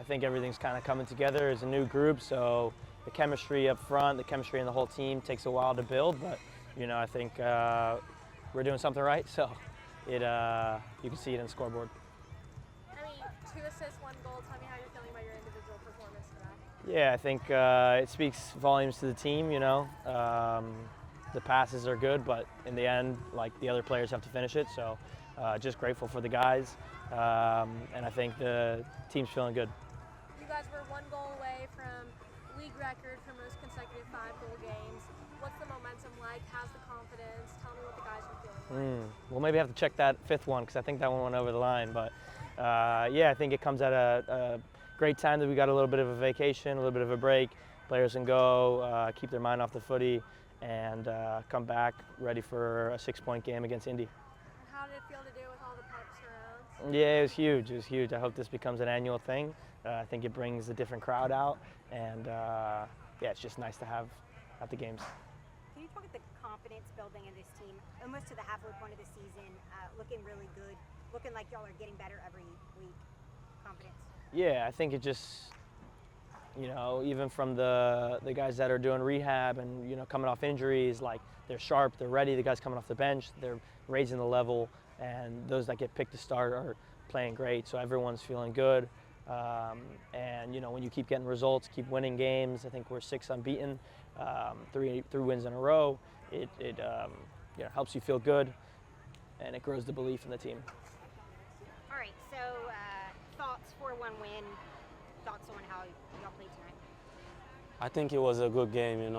think everything's kind of coming together as a new group, so the chemistry up front, the chemistry in the whole team takes a while to build, but I think we're doing something right, so you can see it in the scoreboard. I mean, 2 assists, 1 goal. Tell me how you're feeling about your individual performance today. Yeah, I think it speaks volumes to the team, the passes are good, but in the end, like, the other players have to finish it, so just grateful for the guys, and I think the team's feeling good. You guys were 1 goal away from league record for most consecutive 5-goal games. What's the momentum like? How's the confidence? Tell me what the guys are feeling like. We'll maybe have to check that 5th one because I think that one went over the line. But yeah, I think it comes at a great time that we got a little bit of a vacation, a little bit of a break. Players can go, keep their mind off the footy, and come back ready for a 6-point game against Indy. How did it feel to do with all the pucks around? Yeah, it was huge. It was huge. I hope this becomes an annual thing. I think it brings a different crowd out, and yeah, it's just nice to have at the games. Can you talk about the confidence building in this team? Almost to the halfway point of the season, looking really good, looking like y'all are getting better every week. Confidence. Yeah, I think it just, even from the guys that are doing rehab and coming off injuries, like, they're sharp, they're ready. The guys coming off the bench, they're raising the level, and those that get picked to start are playing great. So everyone's feeling good. And when you keep getting results, keep winning games. I think we're 6 unbeaten, 3 wins in a row. It helps you feel good, and it grows the belief in the team. All right, so thoughts for 1 win, thoughts on how y'all played tonight? I think it was a good game,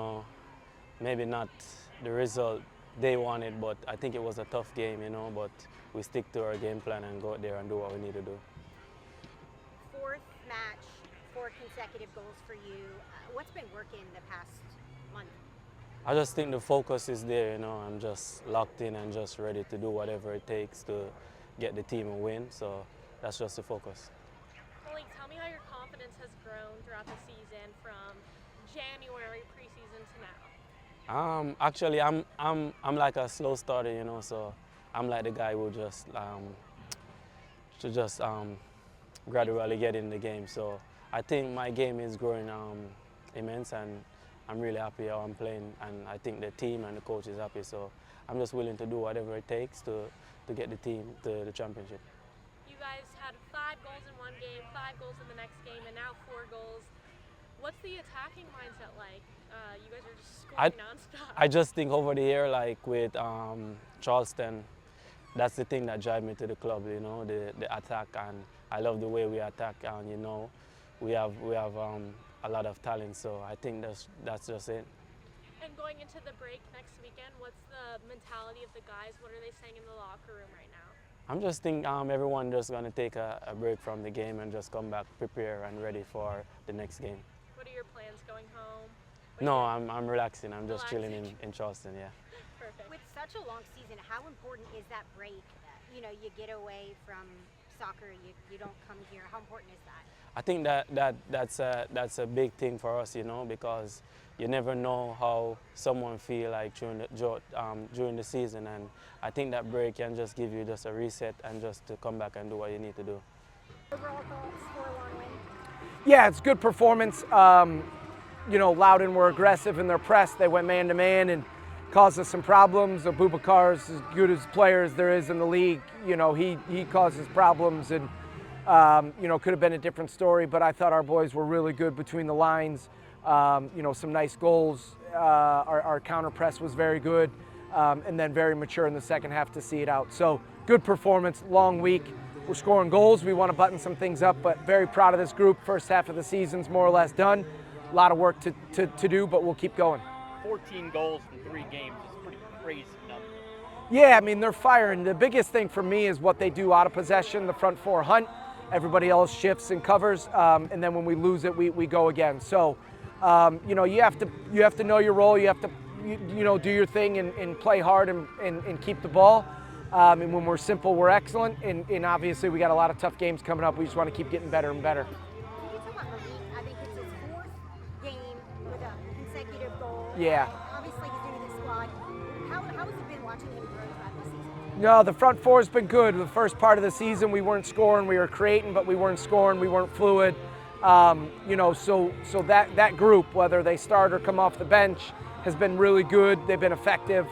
maybe not the result they wanted, but I think it was a tough game, but we stick to our game plan and go out there and do what we need to do. 4th match, 4 consecutive goals for you. What's been working the past month? I just think the focus is there, I'm just locked in and just ready to do whatever it takes to get the team a win, so that's just the focus. Maalique, tell me how your confidence has grown throughout the season from January preseason to now. Actually, I'm like a slow starter, so I'm like the guy who just gradually get in the game. So I think my game is growing immense, and I'm really happy how I'm playing, and I think the team and the coach is happy. So I'm just willing to do whatever it takes to get the team to the championship. You guys had 5 goals in 1 game, 5 goals in the next game, and now 4 goals. What's the attacking mindset like? You guys are just scoring nonstop. I just think over the year, like with Charleston, that's the thing that drives me to the club, the attack, and I love the way we attack, and we have a lot of talent, so I think that's just it. And going into the break next weekend, what's the mentality of the guys? What are they saying in the locker room right now? I'm just thinking everyone just going to take a break from the game and just come back prepared and ready for the next game. What are your plans, going home? No, I'm relaxing. I'm just chilling in Charleston, yeah. Perfect. With such a long season, how important is that break? You get away from soccer, you don't come here. How important is that? I think that's a big thing for us, because you never know how someone feel like during the season, and I think that break can just give you just a reset and just to come back and do what you need to do. Overall thoughts, 4-1 win? Yeah, it's good performance. Loudoun were aggressive in their press. They went man-to-man and caused us some problems. Abubakar's as good as player as there is in the league. He causes problems, and could have been a different story, but I thought our boys were really good between the lines. Some nice goals. Our counter press was very good, and then very mature in the second half to see it out. So good performance, long week. We're scoring goals. We want to button some things up, but very proud of this group. First half of the season's more or less done. A lot of work to do, but we'll keep going. 14 goals in 3 games is a pretty crazy number. Yeah, I mean, they're firing. The biggest thing for me is what they do out of possession. The front 4 hunt. Everybody else shifts and covers, and then when we lose it, we go again. So, you have to know your role. You have to, do your thing and play hard and keep the ball. And when we're simple, we're excellent. And obviously, we got a lot of tough games coming up. We just want to keep getting better and better. Can you talk about Maalique? I think it's his 4th game with a consecutive goal. Yeah. Obviously, he's new to the squad. How has it been watching him grow throughout this season? No, the front 4's been good. The first part of the season, we weren't scoring. We were creating, but we weren't scoring. We weren't fluid. So that group, whether they start or come off the bench, has been really good. They've been effective.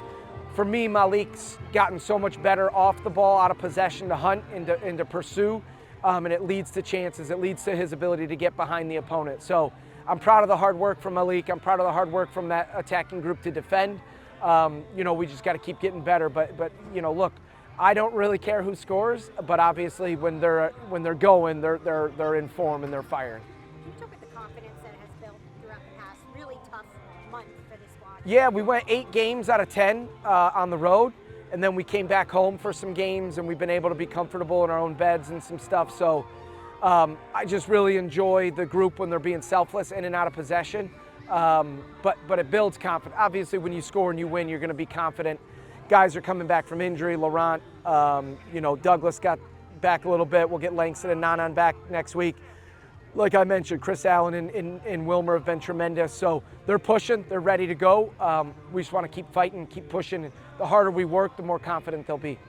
For me, Maalique's gotten so much better off the ball, out of possession, to hunt and to pursue, and it leads to chances. It leads to his ability to get behind the opponent. So I'm proud of the hard work from Maalique. I'm proud of the hard work from that attacking group to defend. We just got to keep getting better. But look, I don't really care who scores, but obviously when they're going, they're in form and they're firing. Can you talk about the confidence that has built throughout the past really tough month for this squad? Yeah, we went 8 games out of 10 on the road, and then we came back home for some games, and we've been able to be comfortable in our own beds and some stuff. So I just really enjoy the group when they're being selfless in and out of possession. But it builds confidence. Obviously, when you score and you win, you're going to be confident. Guys are coming back from injury. Laurent, Douglas got back a little bit. We'll get Langston and Nanan back next week. Like I mentioned, Chris Allen and Wilmer have been tremendous. So they're pushing. They're ready to go. We just want to keep fighting, keep pushing. The harder we work, the more confident they'll be.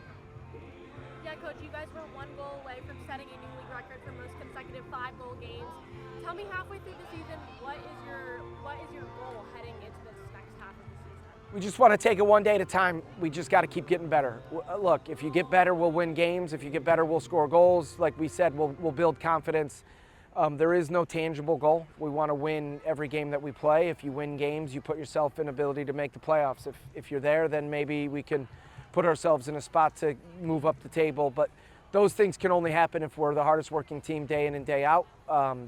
Yeah, Coach, you guys were 1 goal away from setting a new league record for most consecutive 5-goal games. Tell me, halfway through the season, what is your goal heading into this next half of the season? We just want to take it one day at a time. We just got to keep getting better. Look, if you get better, we'll win games. If you get better, we'll score goals. Like we said, we'll build confidence. There is no tangible goal. We want to win every game that we play. If you win games, you put yourself in ability to make the playoffs. If you're there, then maybe we can put ourselves in a spot to move up the table. But those things can only happen if we're the hardest working team day in and day out.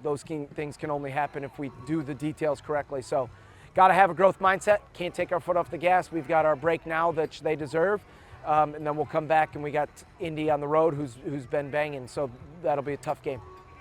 Those things can only happen if we do the details correctly. So got to have a growth mindset. Can't take our foot off the gas. We've got our break now that they deserve. And then we'll come back, and we got Indy on the road who's been banging. So that'll be a tough game.